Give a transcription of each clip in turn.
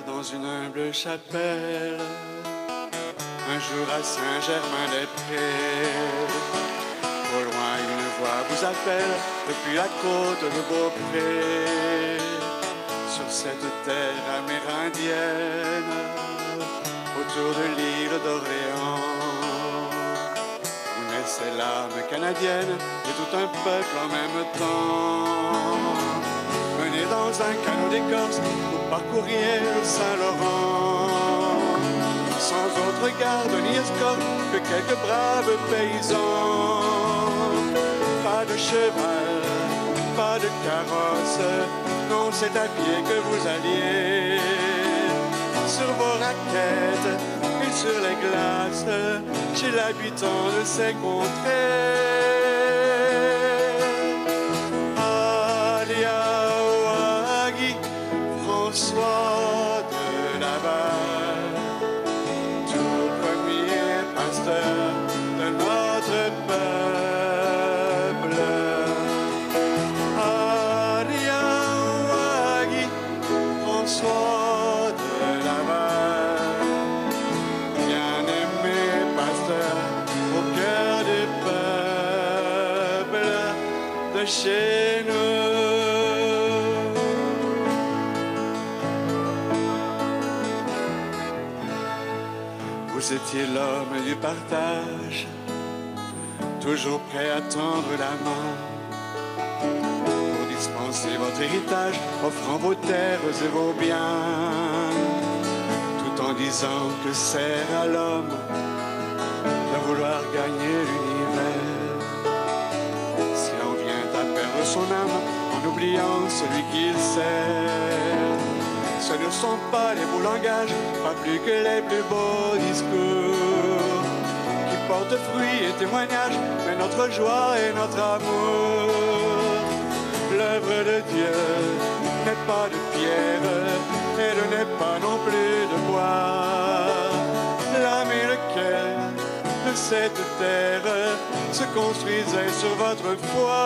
Dans une humble chapelle, un jour à Saint-Germain-des-Prés, au loin une voix vous appelle depuis la côte de Beaupré, sur cette terre amérindienne, autour de l'île d'Orléans, où naissait l'âme canadienne et tout un peuple en même temps. Mené dans un canot d'écorce, vous parcouriez le Saint-Laurent, sans autre garde ni escorte que quelques braves paysans. Pas de cheval, pas de carrosse, non, c'est à pied que vous alliez, sur vos raquettes et sur les glaces, chez l'habitant de ces contrées. François de Laval, tout premier pasteur de notre peuple. Aliawagi, François de Laval, bien-aimé pasteur au cœur du peuple de chez nous. Vous étiez l'homme du partage, toujours prêt à tendre la main pour dispenser votre héritage, offrant vos terres et vos biens, tout en disant que sert à l'homme de vouloir gagner l'univers. Si l'on vient à perdre son âme en oubliant celui qu'il sert, ce ne sont pas les beaux langages, pas plus que les plus beaux discours, qui portent fruit et témoignage, mais notre joie et notre amour. L'œuvre de Dieu n'est pas de pierre, elle n'est pas non plus de bois. L'âme et le cœur de cette terre se construisaient sur votre foi.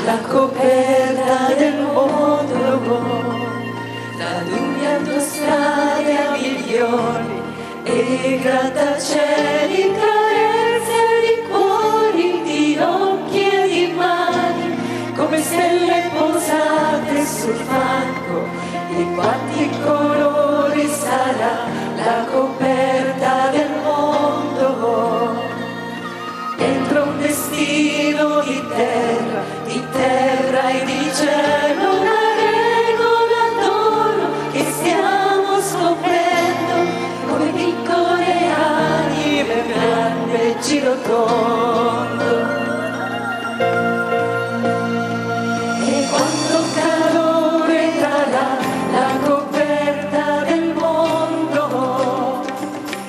la coperta del mondo, la luna strade a milioni e grattacieli, carezze di cuori, di occhi e di mani, come stelle posate sul fango, di quanti colori sarà la coperta del mondo. Dentro un destino di terra e di cielo, una regola d'oro che stiamo scoprendo, come piccole anime, un grande giro tondo. E quando calore darà la coperta del mondo,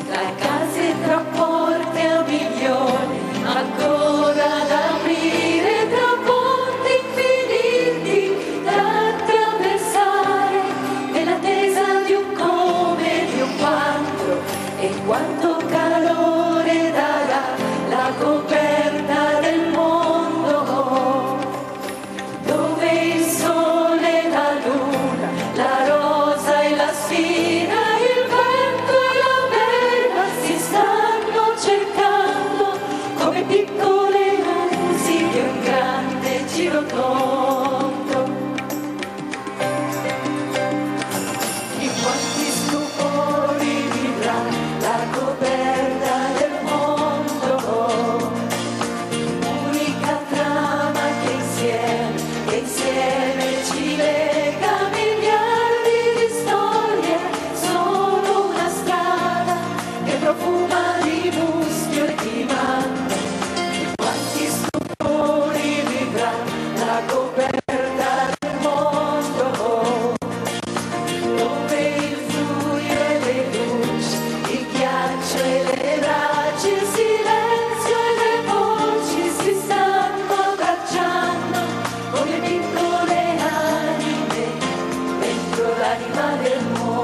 le case tra porte a milioni, ancora da aprire, tra ponti infiniti da attraversare, nell'attesa di un come, di un quando, e quanto calore darà la coperta del mondo, dove il sole, la luna, la rosa e la spina, il vento e la vela si stanno cercando, come piccole musiche, un grande giro tondo. Di quanti stupori vivrà la coperta del mondo, unica trama che insieme ci lega, miliardi di storie, solo una strada che profuma di muschio e di manto. Di quanti stupori vivrà la coperta del mondo, dove il buio e le luci, il ghiaccio e le braccia, il silenzio e le voci si stanno abbracciando, come piccole anime dentro l'anima del mondo.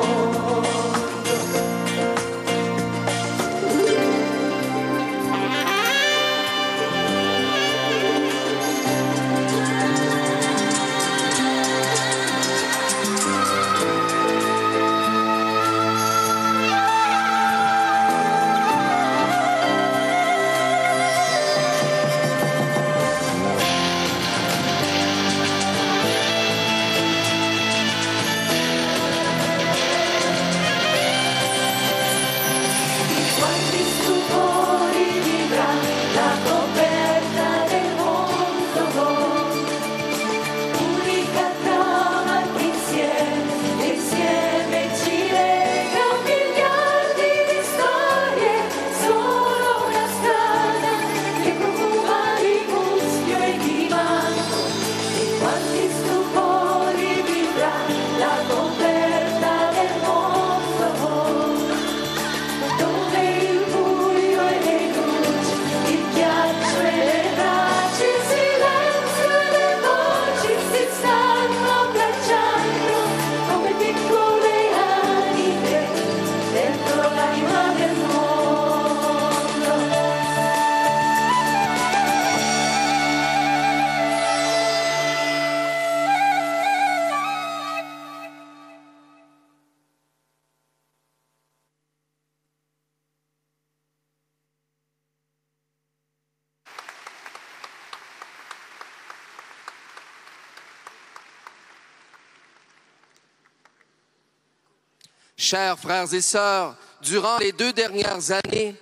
Quanti stupori vivrà la coperta del mondo, unica trama che insieme ci lega, miliardi di storie, solo una strada che profuma di muschio e di manto. Di quanti stupori vivrà la coperta del mondo, dove il buio e le luci, il ghiaccio e le braccia, il silenzio e le voci si stanno abbracciando, come piccole anime dentro l'anima del mondo. Chers frères et sœurs, durant les 2 dernières années,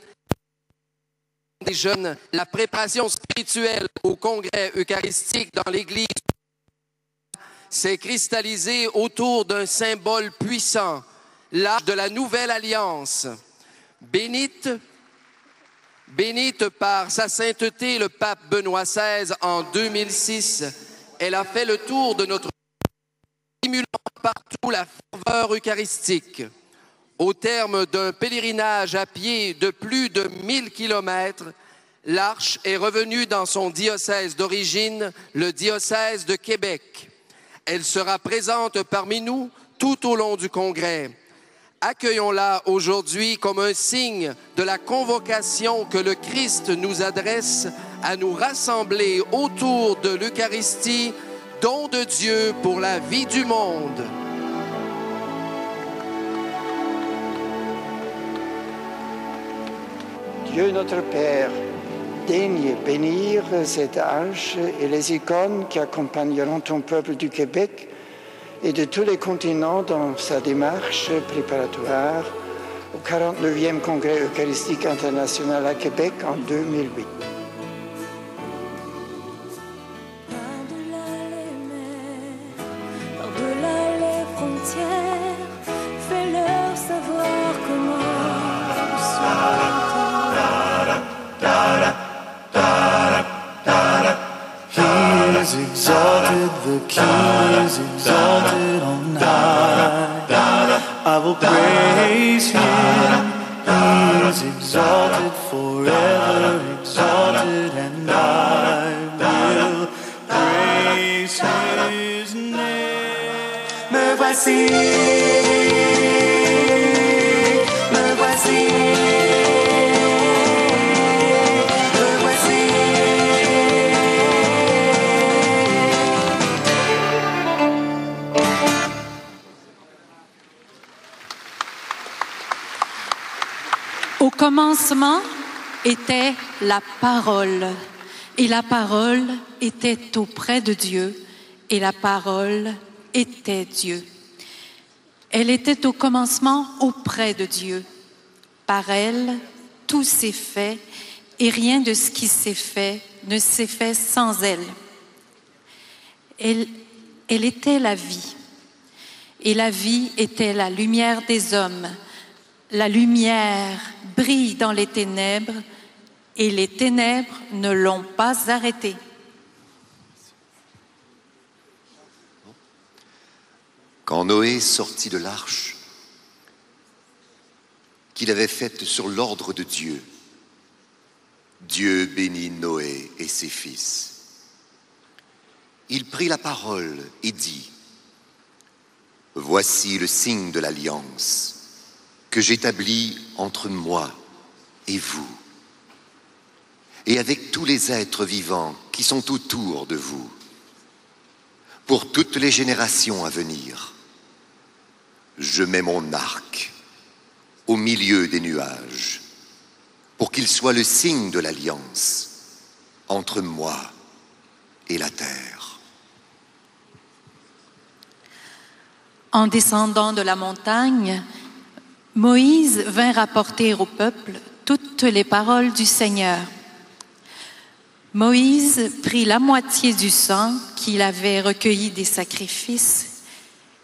des jeunes, la préparation spirituelle au congrès eucharistique dans l'Église s'est cristallisée autour d'un symbole puissant, l'arche de la Nouvelle Alliance. Bénite par sa sainteté le pape Benoît XVI en 2006, elle a fait le tour de notre stimulant partout la ferveur eucharistique. Au terme d'un pèlerinage à pied de plus de 1000 kilomètres, l'arche est revenue dans son diocèse d'origine, le diocèse de Québec. Elle sera présente parmi nous tout au long du congrès. Accueillons-la aujourd'hui comme un signe de la convocation que le Christ nous adresse à nous rassembler autour de l'Eucharistie, don de Dieu pour la vie du monde. Dieu notre Père, daigne bénir cette arche et les icônes qui accompagneront ton peuple du Québec et de tous les continents dans sa démarche préparatoire au 49e Congrès Eucharistique International à Québec en 2008. Par-delà les mers, par-delà les frontières, fais-leur savoir comment nous sommes. He is exalted, the King is exalted on high. I will praise Him. He is exalted, forever exalted, and I will praise His name. Me voici, me voici. Au commencement était la parole, et la parole était auprès de Dieu, et la parole était Dieu. Elle était au commencement auprès de Dieu. Par elle, tout s'est fait, et rien de ce qui s'est fait ne s'est fait sans elle. Elle était la vie, et la vie était la lumière des hommes. La lumière brille dans les ténèbres et les ténèbres ne l'ont pas arrêtée. Quand Noé sortit de l'arche, qu'il avait faite sur l'ordre de Dieu, Dieu bénit Noé et ses fils. Il prit la parole et dit : Voici le signe de l'alliance que j'établis entre moi et vous, et avec tous les êtres vivants qui sont autour de vous, pour toutes les générations à venir. Je mets mon arc au milieu des nuages, pour qu'il soit le signe de l'alliance entre moi et la terre. En descendant de la montagne, Moïse vint rapporter au peuple toutes les paroles du Seigneur. Moïse prit la moitié du sang qu'il avait recueilli des sacrifices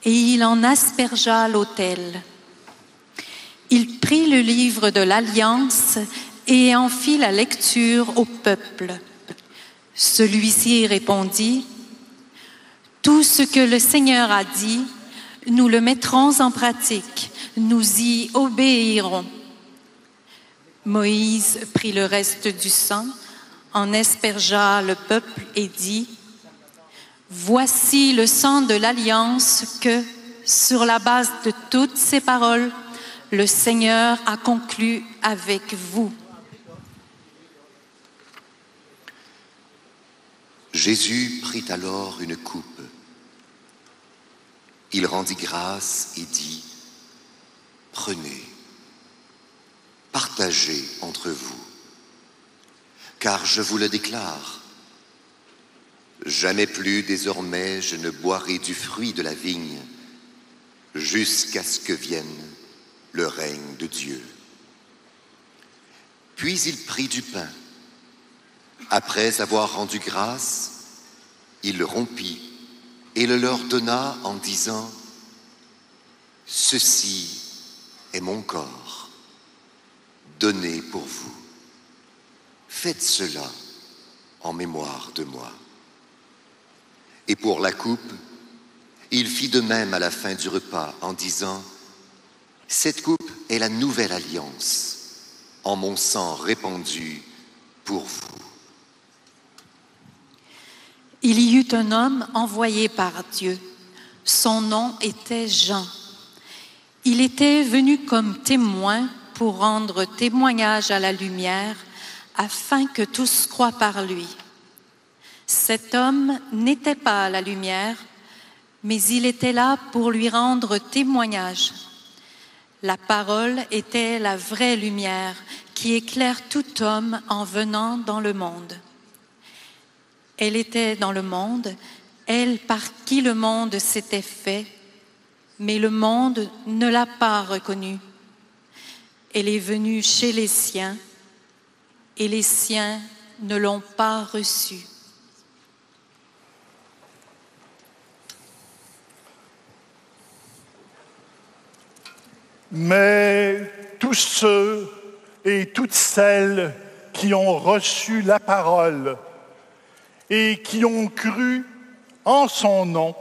et il en aspergea l'autel. Il prit le livre de l'Alliance et en fit la lecture au peuple. Celui-ci répondit : Tout ce que le Seigneur a dit, nous le mettrons en pratique. Nous y obéirons. Moïse prit le reste du sang, en aspergea le peuple et dit : Voici le sang de l'alliance que, sur la base de toutes ces paroles, le Seigneur a conclu avec vous. Jésus prit alors une coupe. Il rendit grâce et dit : Prenez, partagez entre vous, car je vous le déclare, jamais plus désormais je ne boirai du fruit de la vigne, jusqu'à ce que vienne le règne de Dieu. Puis il prit du pain. Après avoir rendu grâce, il le rompit et le leur donna en disant : Ceci est mon corps, donné pour vous. Faites cela en mémoire de moi. Et pour la coupe, il fit de même à la fin du repas en disant : Cette coupe est la nouvelle alliance, en mon sang répandu pour vous. Il y eut un homme envoyé par Dieu. Son nom était Jean. Il était venu comme témoin pour rendre témoignage à la lumière, afin que tous croient par lui. Cet homme n'était pas la lumière, mais il était là pour lui rendre témoignage. La parole était la vraie lumière qui éclaire tout homme en venant dans le monde. Elle était dans le monde, elle par qui le monde s'était fait, mais le monde ne l'a pas reconnue. Elle est venue chez les siens, et les siens ne l'ont pas reçue. Mais tous ceux et toutes celles qui ont reçu la parole et qui ont cru en son nom,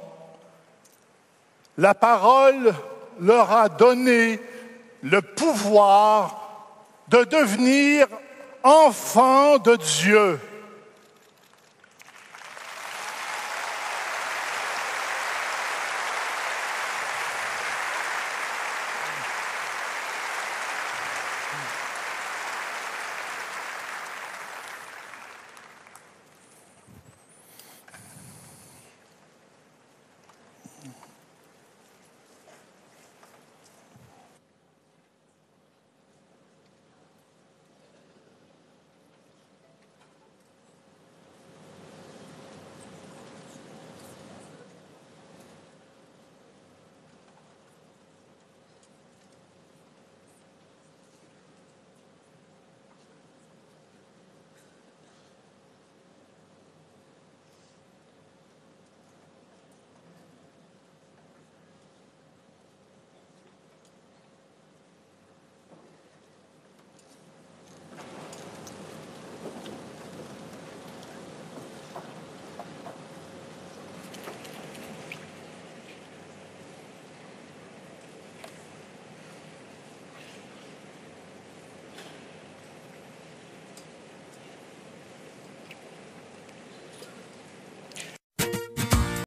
la parole leur a donné le pouvoir de devenir enfants de Dieu.